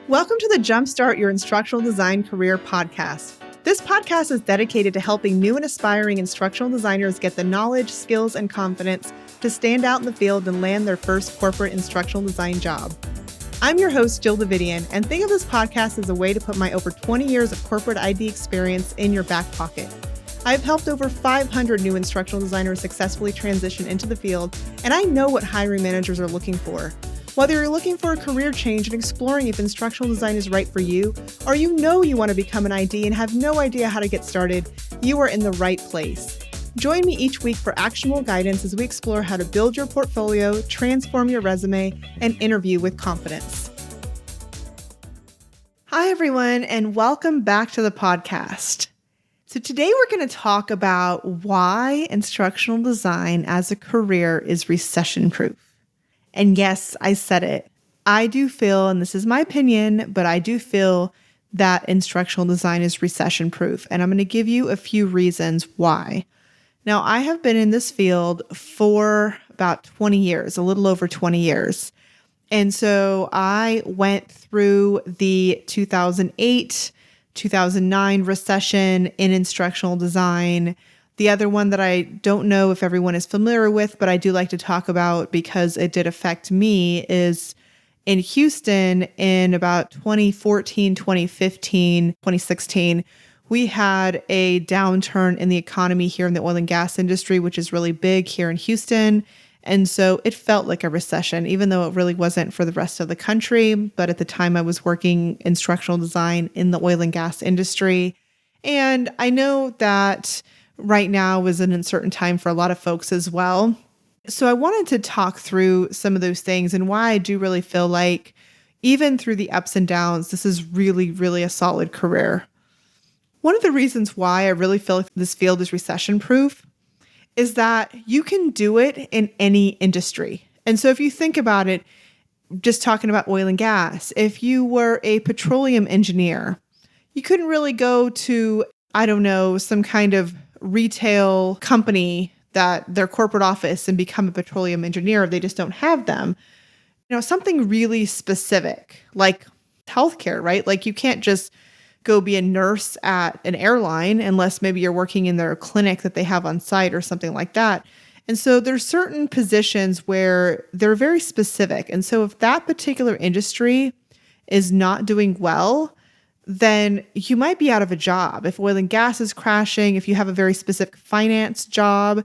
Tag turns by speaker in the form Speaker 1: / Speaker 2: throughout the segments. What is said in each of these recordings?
Speaker 1: Welcome to the Jumpstart Your Instructional Design Career podcast. This podcast is dedicated to helping new and aspiring instructional designers get the knowledge, skills, and confidence to stand out in the field and land their first corporate instructional design job. I'm your host, Jill Davidian, and think of this podcast as a way to put my over 20 years of corporate ID experience in your back pocket. I've helped over 500 new instructional designers successfully transition into the field, and I know what hiring managers are looking for. Whether you're looking for a career change and exploring if instructional design is right for you, or you know you want to become an ID and have no idea how to get started, you are in the right place. Join me each week for actionable guidance as we explore how to build your portfolio, transform your resume, and interview with confidence. Hi, everyone, and welcome back to the podcast. So today we're going to talk about why instructional design as a career is recession-proof. And yes, I said it. I do feel, and this is my opinion, but I do feel that instructional design is recession-proof. And I'm going to give you a few reasons why. Now, I have been in this field for about 20 years, a little over 20 years. And so I went through the 2008, 2009 recession in instructional design. The other one that I don't know if everyone is familiar with, but I do like to talk about because it did affect me, is in Houston in about 2014, 2015, 2016, we had a downturn in the economy here in the oil and gas industry, which is really big here in Houston. And so it felt like a recession, even though it really wasn't for the rest of the country. But at the time I was working instructional design in the oil and gas industry. And I know that right now is an uncertain time for a lot of folks as well. So I wanted to talk through some of those things and why I do really feel like even through the ups and downs, this is really, really a solid career. One of the reasons why I really feel like this field is recession-proof is that you can do it in any industry. And so if you think about it, just talking about oil and gas, if you were a petroleum engineer, you couldn't really go to, I don't know, some kind of retail company that their corporate office and become a petroleum engineer if they just don't have them. You know, something really specific like healthcare, right? Like you can't just go be a nurse at an airline unless maybe you're working in their clinic that they have on site or something like that. And so there's certain positions where they're very specific. And so if that particular industry is not doing well, then you might be out of a job. If oil and gas is crashing, if you have a very specific finance job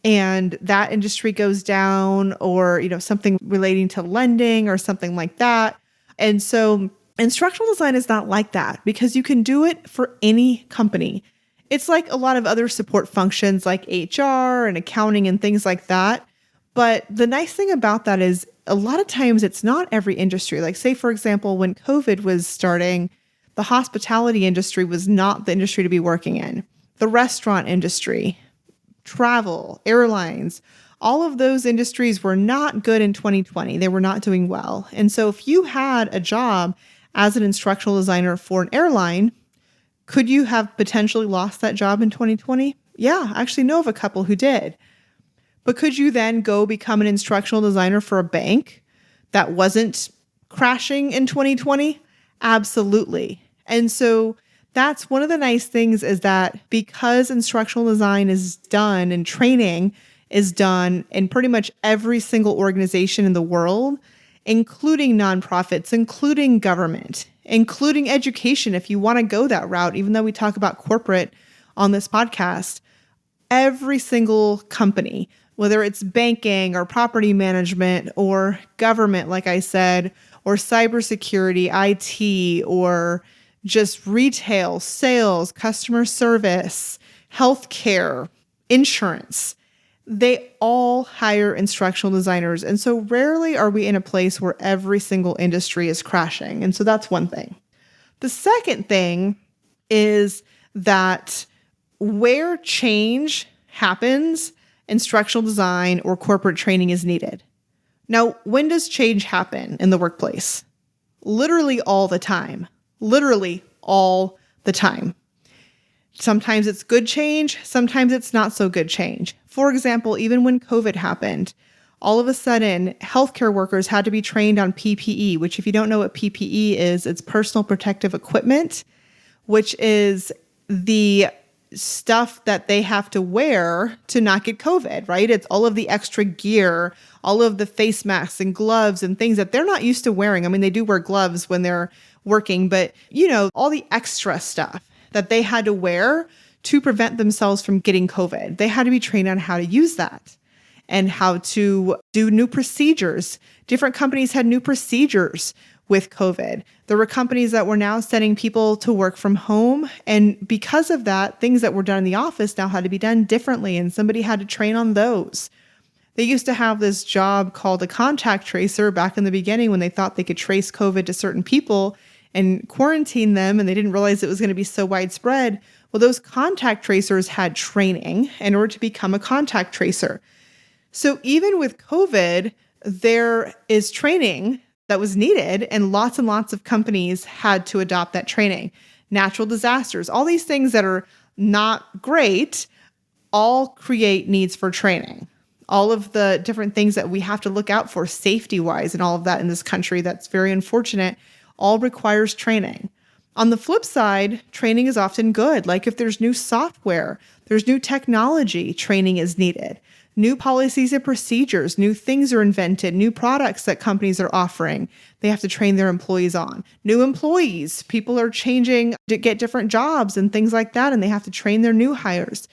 Speaker 1: and that industry goes down, or, you know, something relating to lending or something like that. And so instructional design is not like that because you can do it for any company. It's like a lot of other support functions like HR and accounting and things like that. But the nice thing about that is a lot of times it's not every industry. Like say, for example, when COVID was starting, the hospitality industry was not the industry to be working in. The restaurant industry, travel, airlines, all of those industries were not good in 2020. They were not doing well. And so if you had a job as an instructional designer for an airline, could you have potentially lost that job in 2020? Yeah, I actually know of a couple who did. But could you then go become an instructional designer for a bank that wasn't crashing in 2020? Absolutely. And so that's one of the nice things is that because instructional design is done and training is done in pretty much every single organization in the world, including nonprofits, including government, including education, if you want to go that route, even though we talk about corporate on this podcast, every single company, whether it's banking or property management or government, like I said, or cybersecurity, IT, or just retail, sales, customer service, healthcare, insurance, they all hire instructional designers. And so rarely are we in a place where every single industry is crashing. And so that's one thing. The second thing is that where change happens, instructional design or corporate training is needed. Now, when does change happen in the workplace? Literally all the time. Literally all the time. Sometimes it's good change, sometimes it's not so good change. For example, even when COVID happened, all of a sudden, healthcare workers had to be trained on PPE, which if you don't know what PPE is, it's personal protective equipment, which is the stuff that they have to wear to not get COVID, right? It's all of the extra gear, all of the face masks and gloves and things that they're not used to wearing. I mean, they do wear gloves when they're working, but all the extra stuff that they had to wear to prevent themselves from getting COVID. They had to be trained on how to use that and how to do new procedures. Different companies had new procedures with COVID. There were companies that were now sending people to work from home. And because of that, things that were done in the office now had to be done differently. And somebody had to train on those. They used to have this job called a contact tracer back in the beginning when they thought they could trace COVID to certain people and quarantine them. And they didn't realize it was going to be so widespread. Well, those contact tracers had training in order to become a contact tracer. So even with COVID, there is training that was needed, and lots of companies had to adopt that training. Natural disasters, all these things that are not great, all create needs for training. All of the different things that we have to look out for safety-wise and all of that in this country that's very unfortunate, all requires training. On the flip side, training is often good. Like if there's new software, there's new technology, training is needed. New policies and procedures, new things are invented, new products that companies are offering, they have to train their employees on. New employees, people are changing to get different jobs and things like that, and they have to train their new hires.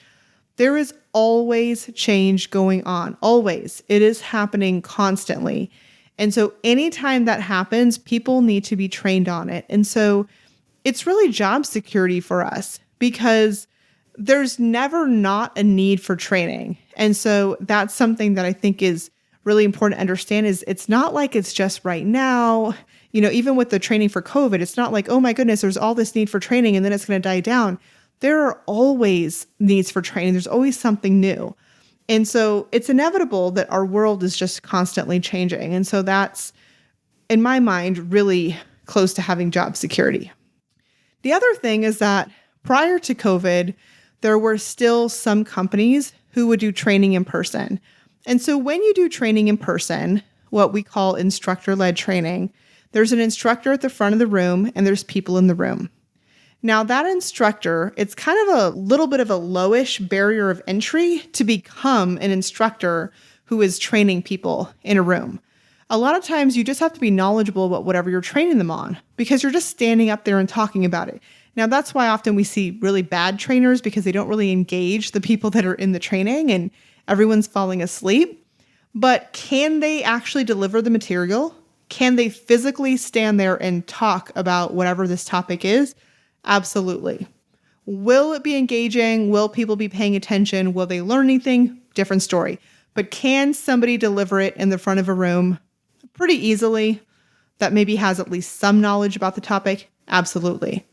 Speaker 1: There is always change going on, always. It is happening constantly. And so anytime that happens, people need to be trained on it. And so it's really job security for us because there's never not a need for training. And so that's something that I think is really important to understand is it's not like it's just right now, even with the training for COVID, it's not like, oh my goodness, there's all this need for training and then it's going to die down. There are always needs for training. There's always something new. And so it's inevitable that our world is just constantly changing. And so that's, in my mind, really close to having job security. The other thing is that prior to COVID, there were still some companies who would do training in person. And so when you do training in person, what we call instructor-led training, there's an instructor at the front of the room and there's people in the room. Now that instructor, it's kind of a little bit of a lowish barrier of entry to become an instructor who is training people in a room. A lot of times you just have to be knowledgeable about whatever you're training them on because you're just standing up there and talking about it. Now, that's why often we see really bad trainers because they don't really engage the people that are in the training and everyone's falling asleep. But can they actually deliver the material? Can they physically stand there and talk about whatever this topic is? Absolutely. Will it be engaging? Will people be paying attention? Will they learn anything? Different story. But can somebody deliver it in the front of a room pretty easily that maybe has at least some knowledge about the topic? Absolutely.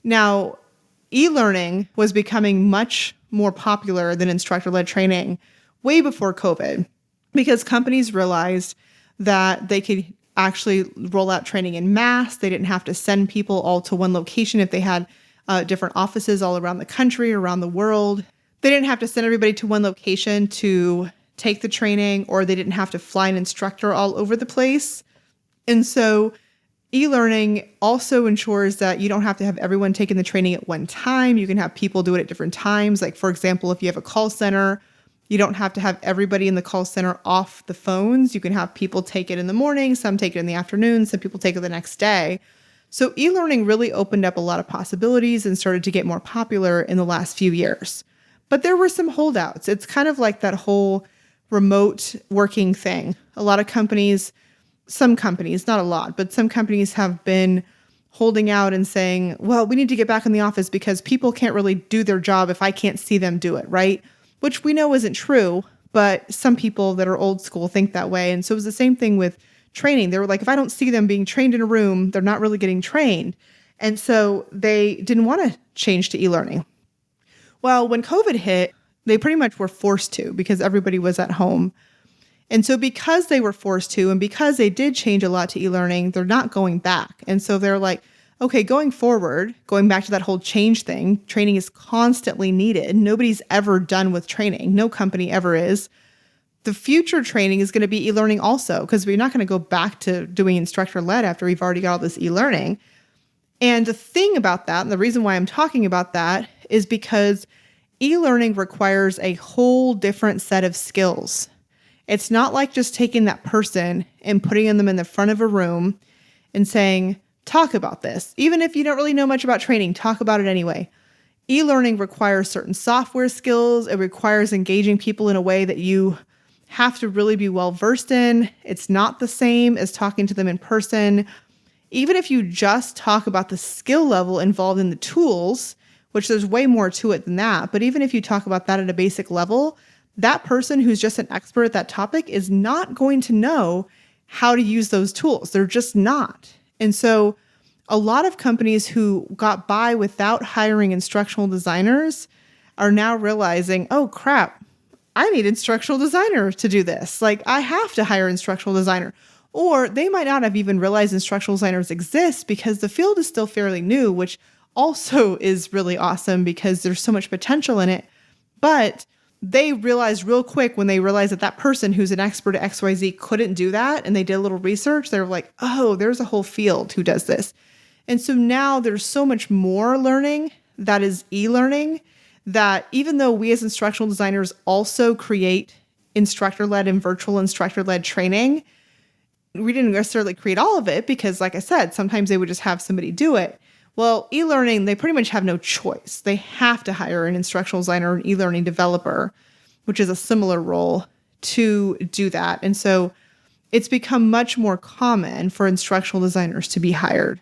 Speaker 1: Now, e-learning was becoming much more popular than instructor-led training way before COVID because companies realized that they could actually roll out training in mass. They didn't have to send people all to one location if they had different offices all around the country, around the world. They didn't have to send everybody to one location to take the training, or they didn't have to fly an instructor all over the place. And so e-learning also ensures that you don't have to have everyone taking the training at one time. You can have people do it at different times. Like, for example, if you have a call center, you don't have to have everybody in the call center off the phones. You can have people take it in the morning, some take it in the afternoon, some people take it the next day. So e-learning really opened up a lot of possibilities and started to get more popular in the last few years. But there were some holdouts. It's kind of like that whole remote working thing. A lot of companies, some companies, not a lot, but some companies have been holding out and saying, well, we need to get back in the office because people can't really do their job if I can't see them do it, right? Which we know isn't true, but some people that are old school think that way. And so it was the same thing with training. They were like, if I don't see them being trained in a room, they're not really getting trained. And so they didn't want to change to e-learning. Well, when COVID hit, they pretty much were forced to because everybody was at home. And so because they were forced to, and because they did change a lot to e-learning, they're not going back. And so they're like, okay, going forward, going back to that whole change thing, training is constantly needed. Nobody's ever done with training. No company ever is. The future training is going to be e-learning also, because we're not going to go back to doing instructor-led after we've already got all this e-learning. And the thing about that, and the reason why I'm talking about that, is because e-learning requires a whole different set of skills. It's not like just taking that person and putting them in the front of a room and saying, talk about this. Even if you don't really know much about training, talk about it anyway. E-learning requires certain software skills. It requires engaging people in a way that you have to really be well versed in. It's not the same as talking to them in person. Even if you just talk about the skill level involved in the tools, which there's way more to it than that, but even if you talk about that at a basic level, that person who's just an expert at that topic is not going to know how to use those tools. They're just not. And so a lot of companies who got by without hiring instructional designers are now realizing, oh crap, I need instructional designer to do this. Like, I have to hire instructional designer. Or they might not have even realized instructional designers exist because the field is still fairly new, which also is really awesome because there's so much potential in it. But they realized real quick when they realized that that person who's an expert at XYZ couldn't do that, and they did a little research, they were like, oh, there's a whole field who does this. And so now there's so much more learning that is e-learning, that even though we as instructional designers also create instructor-led and virtual instructor-led training, we didn't necessarily create all of it because, like I said, sometimes they would just have somebody do it. Well, e-learning, they pretty much have no choice. They have to hire an instructional designer or an e-learning developer, which is a similar role, to do that. And so it's become much more common for instructional designers to be hired.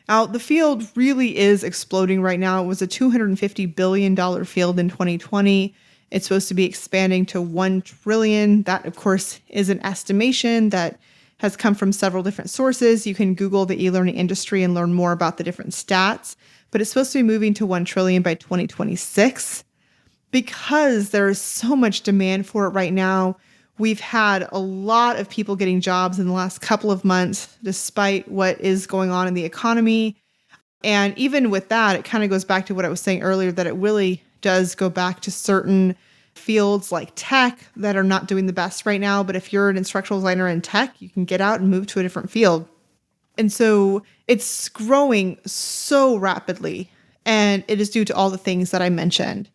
Speaker 1: Now, the field really is exploding right now. It was a $250 billion field in 2020. It's supposed to be expanding to $1 trillion. That, of course, is an estimation that has come from several different sources. You can Google the e-learning industry and learn more about the different stats, but it's supposed to be moving to $1 trillion by 2026. Because there is so much demand for it right now, we've had a lot of people getting jobs in the last couple of months, despite what is going on in the economy. And even with that, it kind of goes back to what I was saying earlier, that it really does go back to certain fields like tech that are not doing the best right now. But if you're an instructional designer in tech, you can get out and move to a different field. And so it's growing so rapidly, and it is due to all the things that I mentioned.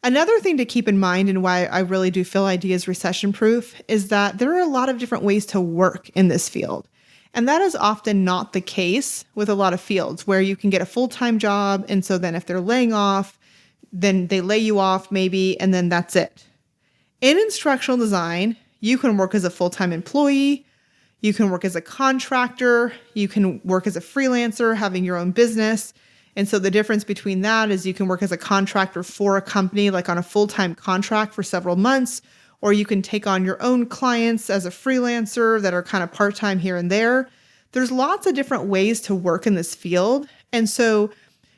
Speaker 1: Another thing to keep in mind, and why I really do feel IDEA is recession-proof, is that there are a lot of different ways to work in this field. And that is often not the case with a lot of fields where you can get a full-time job. And so then if they're laying off, then they lay you off maybe, and then that's it. In instructional design, you can work as a full-time employee, you can work as a contractor, you can work as a freelancer, having your own business. And so the difference between that is you can work as a contractor for a company, like on a full-time contract for several months, or you can take on your own clients as a freelancer that are kind of part-time here and there. There's lots of different ways to work in this field. And so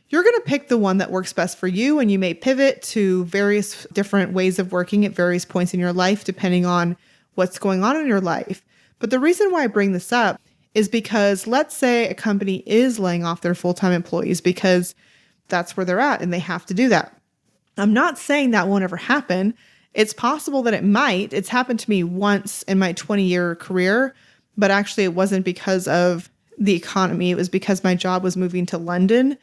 Speaker 1: you're going to pick the one that works best for you, and you may pivot to various different ways of working at various points in your life, depending on what's going on in your life. But the reason why I bring this up is because let's say a company is laying off their full-time employees because that's where they're at and they have to do that. I'm not saying that won't ever happen. It's possible that it might. It's happened to me once in my 20-year career, but actually it wasn't because of the economy. It was because my job was moving to London.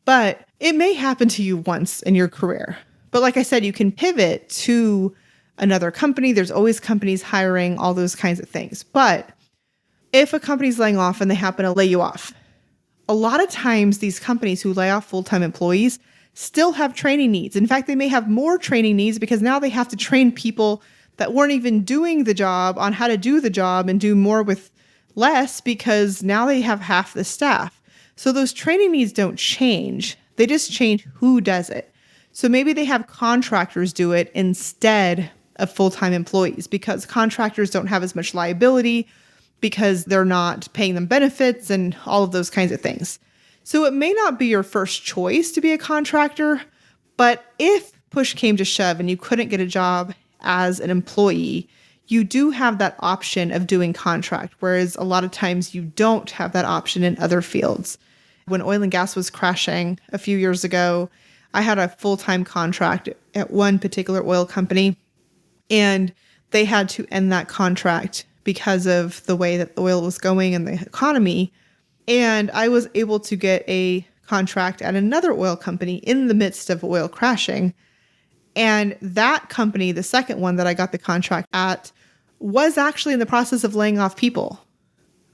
Speaker 1: But it may happen to you once in your career. But like I said, you can pivot to another company. There's always companies hiring, all those kinds of things. But if a company's laying off and they happen to lay you off, a lot of times these companies who lay off full-time employees still have training needs. In fact, they may have more training needs because now they have to train people that weren't even doing the job on how to do the job and do more with less, because now they have half the staff. So those training needs don't change. They just change who does it. So maybe they have contractors do it instead of full-time employees because contractors don't have as much liability because they're not paying them benefits and all of those kinds of things. So it may not be your first choice to be a contractor, but if push came to shove and you couldn't get a job as an employee, you do have that option of doing contract, whereas a lot of times you don't have that option in other fields. When oil and gas was crashing a few years ago, I had a full-time contract at one particular oil company, and they had to end that contract because of the way that the oil was going and the economy. And I was able to get a contract at another oil company in the midst of oil crashing. And that company, the second one that I got the contract at, was actually in the process of laying off people.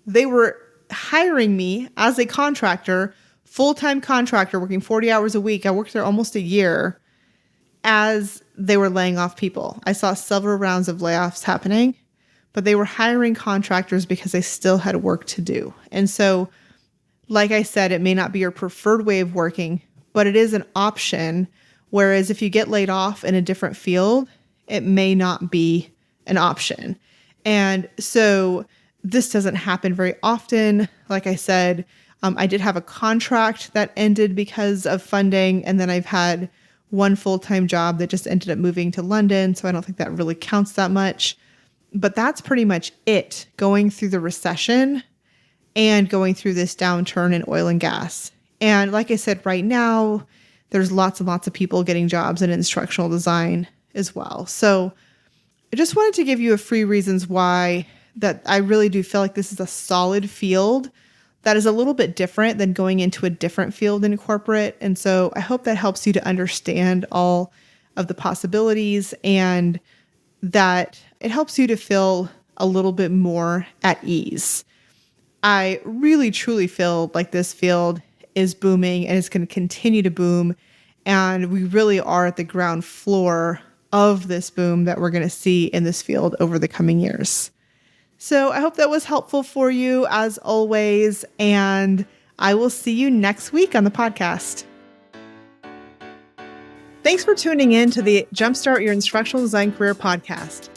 Speaker 1: They were hiring me as a contractor, full-time contractor, working 40 hours a week. I worked there almost a year as they were laying off people. I saw several rounds of layoffs happening, but they were hiring contractors because they still had work to do. And so, like I said, it may not be your preferred way of working, but it is an option. Whereas if you get laid off in a different field, it may not be an option. And so this doesn't happen very often. Like I said, I did have a contract that ended because of funding. And then I've had one full-time job that just ended up moving to London. So I don't think that really counts that much. But that's pretty much it, going through the recession and going through this downturn in oil and gas. And like I said, right now, there's lots and lots of people getting jobs in instructional design as well. So I just wanted to give you a few reasons why that I really do feel like this is a solid field that is a little bit different than going into a different field in corporate. And so I hope that helps you to understand all of the possibilities and that it helps you to feel a little bit more at ease. I really, truly feel like this field is booming and it's going to continue to boom. And we really are at the ground floor of this boom that we're going to see in this field over the coming years. So I hope that was helpful for you as always. And I will see you next week on the podcast. Thanks for tuning in to the Jumpstart Your Instructional Design Career podcast.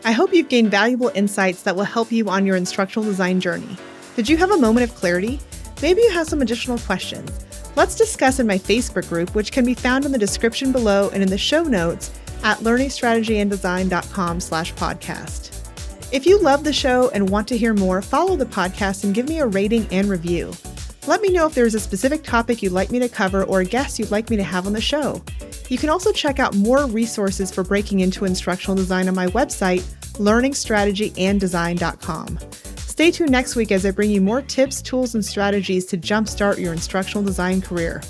Speaker 1: I hope you've gained valuable insights that will help you on your instructional design journey. Did you have a moment of clarity? Maybe you have some additional questions. Let's discuss in my Facebook group, which can be found in the description below and in the show notes at learningstrategyanddesign.com/podcast. If you love the show and want to hear more, follow the podcast and give me a rating and review. Let me know if there's a specific topic you'd like me to cover or a guest you'd like me to have on the show. You can also check out more resources for breaking into instructional design on my website, learningstrategyanddesign.com. Stay tuned next week as I bring you more tips, tools, and strategies to jumpstart your instructional design career.